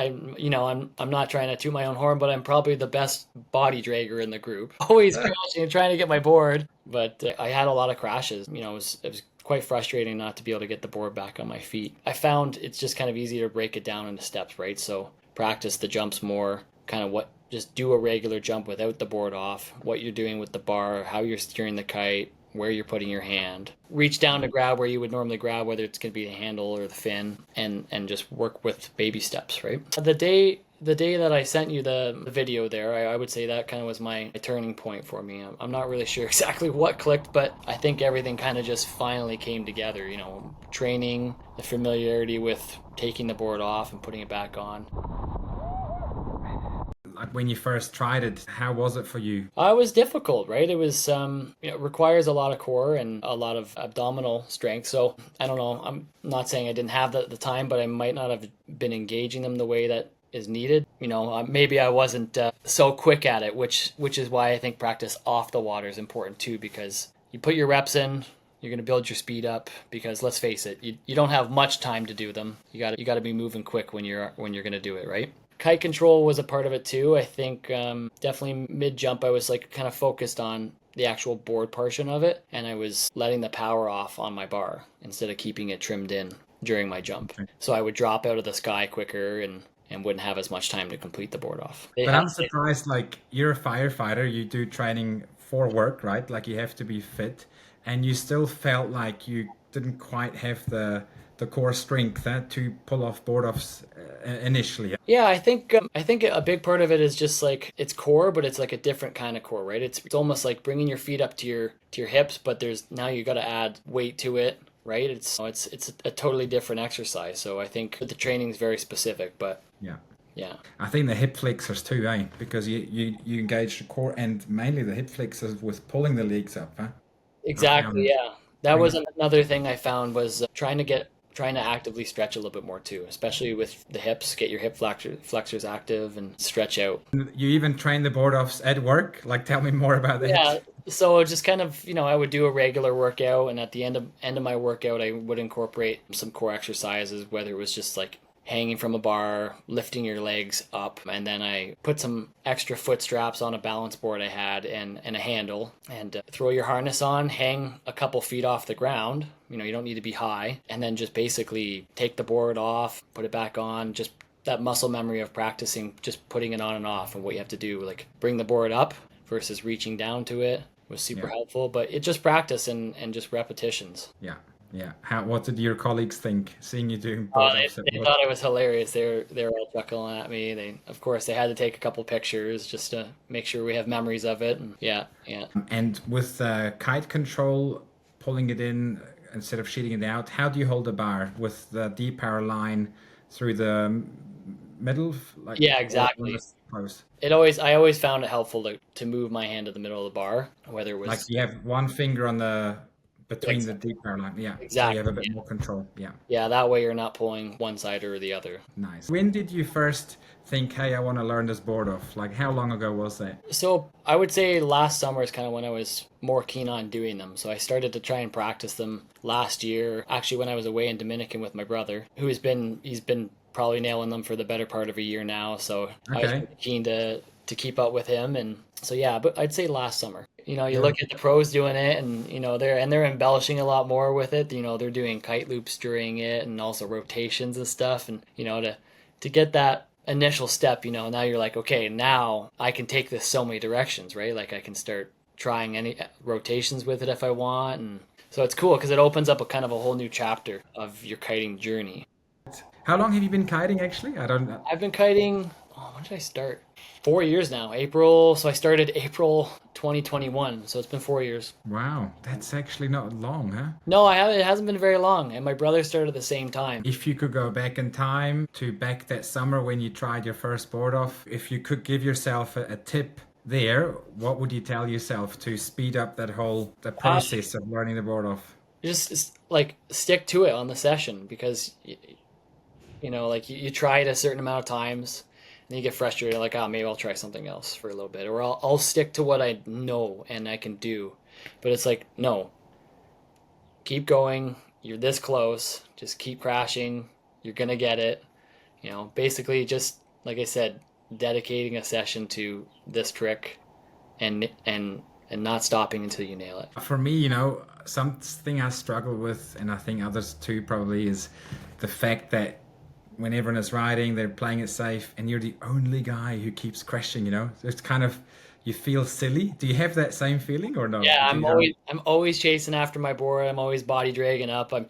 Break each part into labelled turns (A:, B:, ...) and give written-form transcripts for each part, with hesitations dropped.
A: I'm not trying to toot my own horn, but I'm probably the best body dragger in the group. Always crashing and trying to get my board, but I had a lot of crashes. It was quite frustrating not to be able to get the board back on my feet. I found it's just kind of easier to break it down into steps, right? So practice the jumps more, kind of what just do a regular jump without the board off, what you're doing with the bar, how you're steering the kite, where you're putting your hand. Reach down to grab where you would normally grab, whether it's going to be the handle or the fin, and just work with baby steps, right? The day that I sent you the video there, I would say that kind of was my turning point for me. I'm not really sure exactly what clicked, but I think everything kind of just finally came together. Training, the familiarity with taking the board off and putting it back on.
B: Like when you first tried it, how was it for you?
A: It was difficult, right? It was, it requires a lot of core and a lot of abdominal strength. So I don't know. I'm not saying I didn't have that at the time, but I might not have been engaging them the way that is needed. Maybe I wasn't so quick at it, which is why I think practice off the water is important too, because you put your reps in, you're going to build your speed up, because let's face it, you don't have much time to do them. You got to be moving quick when you're going to do it, right? Kite control was a part of it too. I think definitely mid jump I was like kind of focused on the actual board portion of it, and I was letting the power off on my bar instead of keeping it trimmed in during my jump.
B: Okay.
A: So I would drop out of the sky quicker and wouldn't have as much time to complete the board off.
B: But I'm surprised, like you're a firefighter, you do training for work, right? Like you have to be fit, and you still felt like you didn't quite have the core strength to pull off board offs initially.
A: Yeah, I think a big part of it is just like it's core, but it's like a different kind of core, right? It's almost like bringing your feet up to your hips, but there's now you got to add weight to it, right? It's a totally different exercise. So I think the training is very specific, but
B: Yeah.
A: yeah.
B: I think the hip flexors too, Because you engage the core and mainly the hip flexors with pulling the legs up, huh? I
A: Exactly,
B: found
A: yeah. That
B: bring
A: was another thing I found was trying to actively stretch a little bit more too, especially with the hips. Get your hip flexors active and stretch out.
B: you even train the board offs at work. Like tell me more about
A: Yeah,
B: that.
A: so just kind of, I would do a regular workout, and at the end of my workout, I would incorporate some core exercises, whether it was just like hanging from a bar, lifting your legs up, and then I put some extra foot straps on a balance board I had and a handle, and throw your harness on, hang a couple feet off the ground. You don't need to be high, and then just basically take the board off, put it back on, just that muscle memory of practicing just putting it on and off and what you have to do, like bring the board up versus reaching down to it was super
B: Yeah,
A: helpful, but it just practice and just repetitions.
B: yeah, yeah. What did your colleagues think seeing you doing
A: Oh,
B: board offs at
A: they
B: work?
A: thought it was hilarious. They were all chuckling at me. Of course, they had to take a couple pictures just to make sure we have memories of it. And yeah, yeah.
B: And with kite control, pulling it in instead of shooting it out, how do you hold the bar with the D power line through the middle, like
A: Yeah,
B: or the
A: exactly.
B: close?
A: I always found it helpful to move my hand to the middle of the bar, whether it
B: Like
A: was
B: you have one finger on the between
A: ex-
B: the D power line, yeah. So you have a
A: exactly.
B: bit
A: Yeah.
B: more control, yeah.
A: Yeah, that way you're not pulling one side or the other.
B: Nice. When did you first think, hey, I want to learn this board off? Like how long ago was that?
A: So I would say last summer is kind of when I was more keen on doing them. So I started to try and practice them last year, actually when I was away in Dominican with my brother, he's been probably nailing them for the better part of a year now. So I was
B: Okay.
A: keen to keep up with him, and so yeah, but I'd say last summer. You
B: Yeah.
A: look at the pros doing it, and they're embellishing a lot more with it. They're doing kite loops during it, and also rotations and stuff, and to get that initial step, now you're like, okay, now I can take this so many directions, right? Like I can start trying any rotations with it if I want, and so it's cool because it opens up a kind of a whole new chapter of your kiting journey.
B: How long have you been kiting actually? I don't know.
A: I've been kiting. Oh, when did I start? 4 years now. April. So I started April 2021. So it's been 4 years.
B: Wow, that's actually not long, huh?
A: No, I haven't. It hasn't been very long. And my brother started at the same time.
B: If you could go back in time to back that summer when you tried your first board off, if you could give yourself a tip there, what would you tell yourself to speed up the
A: Uh,
B: process of learning the board off?
A: just like stick to it on the session because like you try it a certain amount of times, and you get frustrated. Like, oh, maybe I'll try something else for a little bit, or I'll stick to what I know and I can do. But it's like, no, keep going. You're this close. Just keep crashing. You're gonna get it. Basically just like I said, dedicating a session to this trick and not stopping until you nail it.
B: For me, something I struggle with, and I think others too probably, is the fact that when everyone is riding, they're playing it safe, and you're the only guy who keeps crashing. It's kind of, you feel silly. Do you have that same feeling or no?
A: Yeah,
B: Do you know?
A: I'm always chasing after my board. I'm always body dragging up. I'm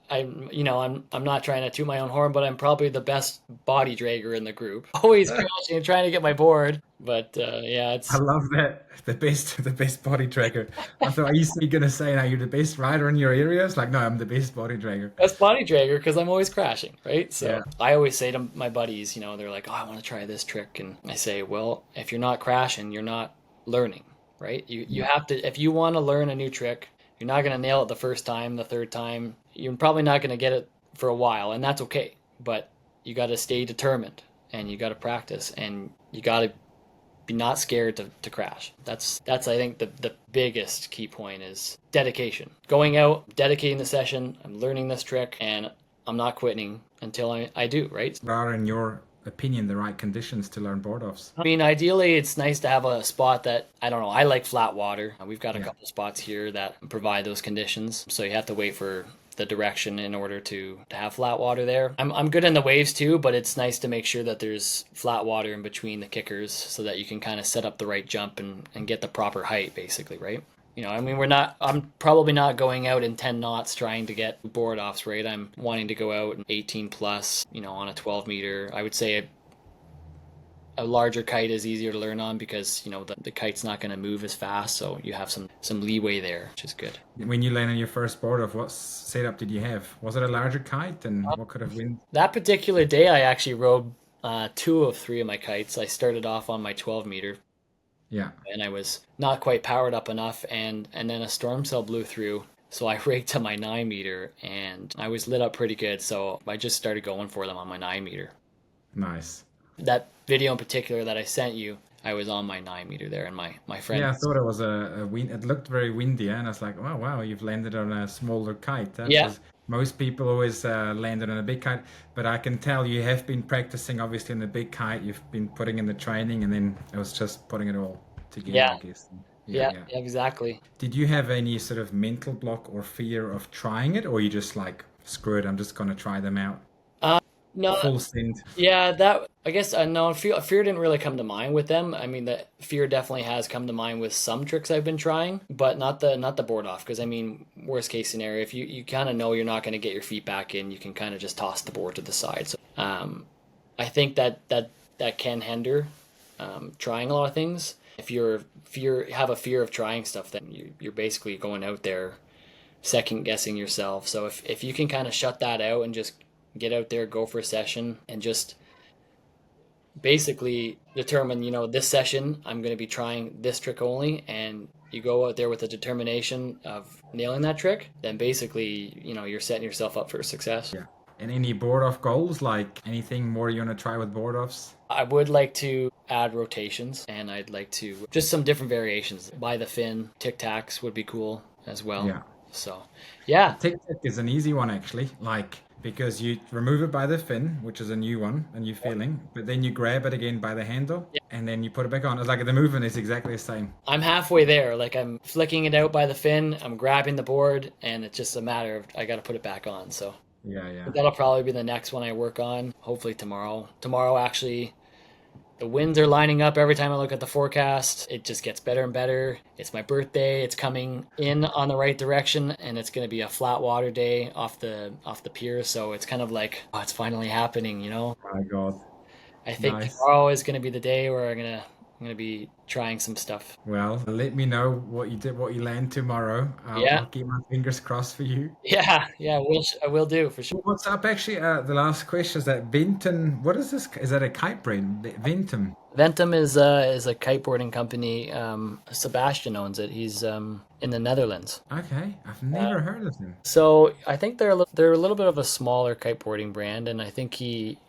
A: I'm not trying to toot my own horn, but I'm probably the best body dragger in the group. Always crashing and trying to get my board. But yeah,
B: I
A: it's
B: love that. The best body dragger. I thought, are you gonna say now you're the best rider in your area? It's like, no, I'm the best body dragger.
A: best body dragger because I'm always crashing, right? So
B: Yeah.
A: I always say to my buddies, they're like, "Oh, I want to try this trick," and I say, "Well, if you're not crashing, you're not learning, right? You
B: Yeah.
A: have to if you want to learn a new trick, you're not going to nail it the first time, the third time. You're probably not going to get it for a while, and that's okay. But you got to stay determined, and you got to practice, and you got to be not scared to crash. That's I think the biggest key point is dedication. Going out, dedicating the session. I'm learning this trick, and I'm not quitting until I do, right?
B: What are, in your opinion, the right conditions to learn board offs?
A: I mean, ideally, it's nice to have a spot that, I don't know, I like flat water. We've got a
B: Yeah.
A: couple spots here that provide those conditions. So you have to wait for the direction in order to have flat water there. I'm good in the waves too, but it's nice to make sure that there's flat water in between the kickers so that you can kind of set up the right jump and get the proper height, basically, right? I mean, I'm probably not going out in 10 knots trying to get board offs, right? I'm wanting to go out in 18 plus, on a 12 meter. I would say a larger kite is easier to learn on because the kite's not going to move as fast, so you have some leeway there, which is good.
B: When you landed your first board off, what setup did you have? Was it a larger kite, and what could have wind?
A: That particular day I actually rode two of three of my kites. I started off on my 12 meter
B: Yeah.
A: and I was not quite powered up enough, and then a storm cell blew through, so I rigged to my 9 meter and I was lit up pretty good, so I just started going for them on my 9 meter.
B: Nice.
A: That video in particular that I sent you, I was on my 9 meter there, and my friend.
B: Yeah, I thought it was a wind. It looked very windy, and I was like, "Oh wow, you've landed on a smaller kite."
A: Yeah,
B: Because most people always landed on a big kite, but I can tell you have been practicing obviously on the big kite. You've been putting in the training, and then it was just putting it all together,
A: yeah,
B: I guess. Yeah,
A: yeah,
B: yeah.
A: exactly.
B: Did you have any sort of mental block or fear of trying it, or you just like, screw it, I'm just gonna try them out,
A: Uh, no,
B: full send?
A: yeah, that I guess no fear didn't really come to mind with them. I mean, the fear definitely has come to mind with some tricks I've been trying, but not the board off. Because I mean, worst case scenario, if you kind of know you're not going to get your feet back in, you can kind of just toss the board to the side. So I think that can hinder trying a lot of things. If have a fear of trying stuff, then you're basically going out there second guessing yourself. So if you can kind of shut that out and just get out there, go for a session, and just basically determine, this session I'm going to be trying this trick only, and you go out there with the determination of nailing that trick, then basically, you're setting yourself up for success.
B: Yeah. And any board off goals, like anything more you want to try with board offs?
A: I would like to add rotations, and I'd like to just some different variations. By the fin, tic tacs would be cool as well.
B: Yeah.
A: So, yeah,
B: Tic tac is an easy one actually, like because you remove it by the fin, which is a new one, a new feeling, but then you grab it again by the handle and then you put it back on. It's like the movement is exactly the same.
A: I'm halfway there. Like I'm flicking it out by the fin, I'm grabbing the board, and it's just a matter of I got to put it back on. So
B: Yeah, yeah.
A: that'll probably be the next one I work on. Hopefully tomorrow. Tomorrow, actually, the winds are lining up every time I look at the forecast. It just gets better and better. It's my birthday. It's coming in on the right direction, and it's going to be a flat water day off the pier. So it's kind of like, oh, it's finally happening.
B: My God.
A: I think
B: Nice.
A: tomorrow is going to be the day where I'm gonna be trying some stuff.
B: Well, let me know what you did, what you land tomorrow.
A: Yeah,
B: I'll keep my fingers crossed for you.
A: yeah, yeah. I will do for sure.
B: What's up, actually? The last question is that Vinton. What is this? Is that a kite brand? Vinton.
A: Ventum is a kiteboarding company. Sebastian owns it. He's in the Netherlands.
B: Okay, I've never heard of him.
A: So I think they're a little bit of a smaller kiteboarding brand, and I think he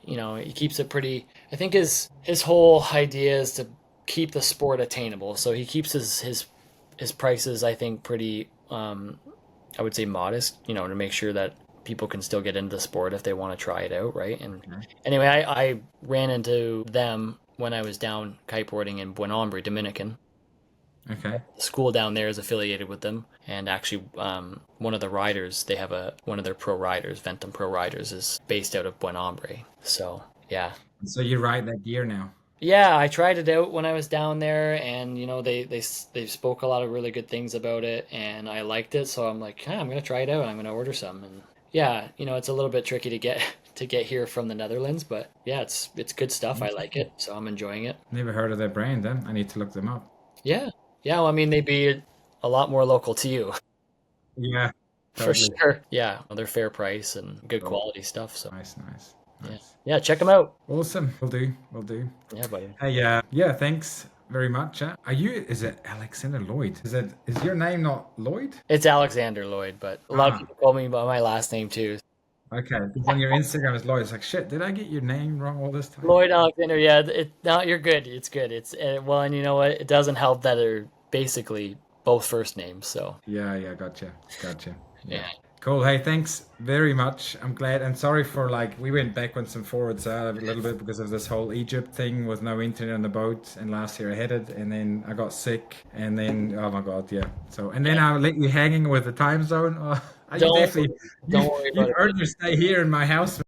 A: keeps it pretty. I think his whole idea is to keep the sport attainable. So he keeps his prices, I think, pretty I would say modest. To make sure that people can still get into the sport if they want to try it out, right? And
B: Okay.
A: anyway, I ran into them when I was down kiteboarding in Buenombre, Dominican.
B: Okay.
A: The school down there is affiliated with them, and actually, one of the riders, they have one of their pro riders, Ventum Pro Riders, is based out of Buenombre. So yeah,
B: So you ride that gear now.
A: yeah, I tried it out when I was down there, and they spoke a lot of really good things about it, and I liked it. So I'm like, I'm gonna try it out. I'm gonna order some, and yeah, it's a little bit tricky to get to get here from the Netherlands, but yeah, it's good stuff. I like it, so I'm enjoying it.
B: Never heard of that brand, then. I need to look them up.
A: Yeah, yeah. Well, I mean, they'd be a lot more local to you
B: Yeah,
A: for
B: totally.
A: sure. Yeah, well, they're fair price and good
B: Cool.
A: quality stuff. So
B: Nice, nice,
A: yeah,
B: nice.
A: yeah. Check them out.
B: Awesome. Will do. Will do.
A: Yeah, buddy.
B: Hey, yeah, thanks very much. Is it Alexander Lloyd? Is your name not Lloyd?
A: It's Alexander Lloyd, but a lot of
B: Ah,
A: people call me by my last name too.
B: okay. Because on your Instagram it's Lloyd. It's like, shit, did I get your name wrong all this time?
A: Lloyd Alexander, yeah, no, you're good. It's good. It's well, and you know what? It doesn't help that they're basically both first names. So
B: Yeah, gotcha. Gotcha. Yeah.
A: yeah,
B: Cool. Hey, thanks very much. I'm glad and sorry for like we went backwards and forwards a little bit because of this whole Egypt thing with no internet on the boat. And last year I had it, and then I got sick, and then oh my God, yeah. So and then
A: yeah.
B: I let you hanging with the time zone. Oh, you
A: Don't
B: definitely
A: don't worry
B: you
A: about it.
B: earned your stay here in my house.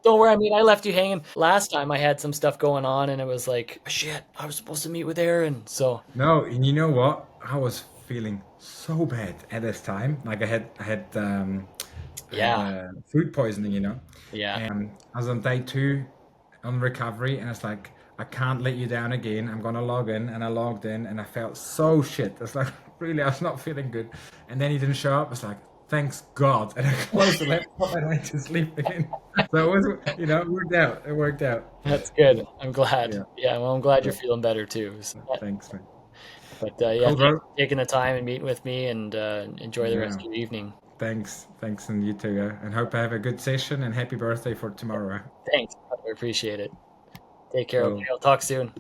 A: Don't worry. I mean, I left you hanging last time. I had some stuff going on, and it was like, shit. I was supposed to meet with Aaron. So
B: No, and you know what? I was feeling so bad at this time. Like I had
A: yeah,
B: food poisoning,
A: yeah.
B: and I was on day 2 on recovery, and it's like I can't let you down again. I'm gonna log in, and I logged in, and I felt so shit. It's like really, I was not feeling good. And then he didn't show up. It's like thanks God, and I closed the laptop and went to sleep again. So it was, it worked out. It worked out.
A: That's good. I'm glad.
B: Yeah.
A: Yeah, well, I'm glad you're
B: So,
A: feeling better too.
B: thanks, man.
A: But yeah,
B: Cool,
A: thanks
B: bro.
A: for taking the time and meeting with me, and enjoy the rest
B: Yeah.
A: of your evening.
B: Thanks, and you too. And hope I have a good session. And happy birthday for tomorrow.
A: Thanks. I appreciate it. Take care. Okay,
B: Cool.
A: I'll talk soon.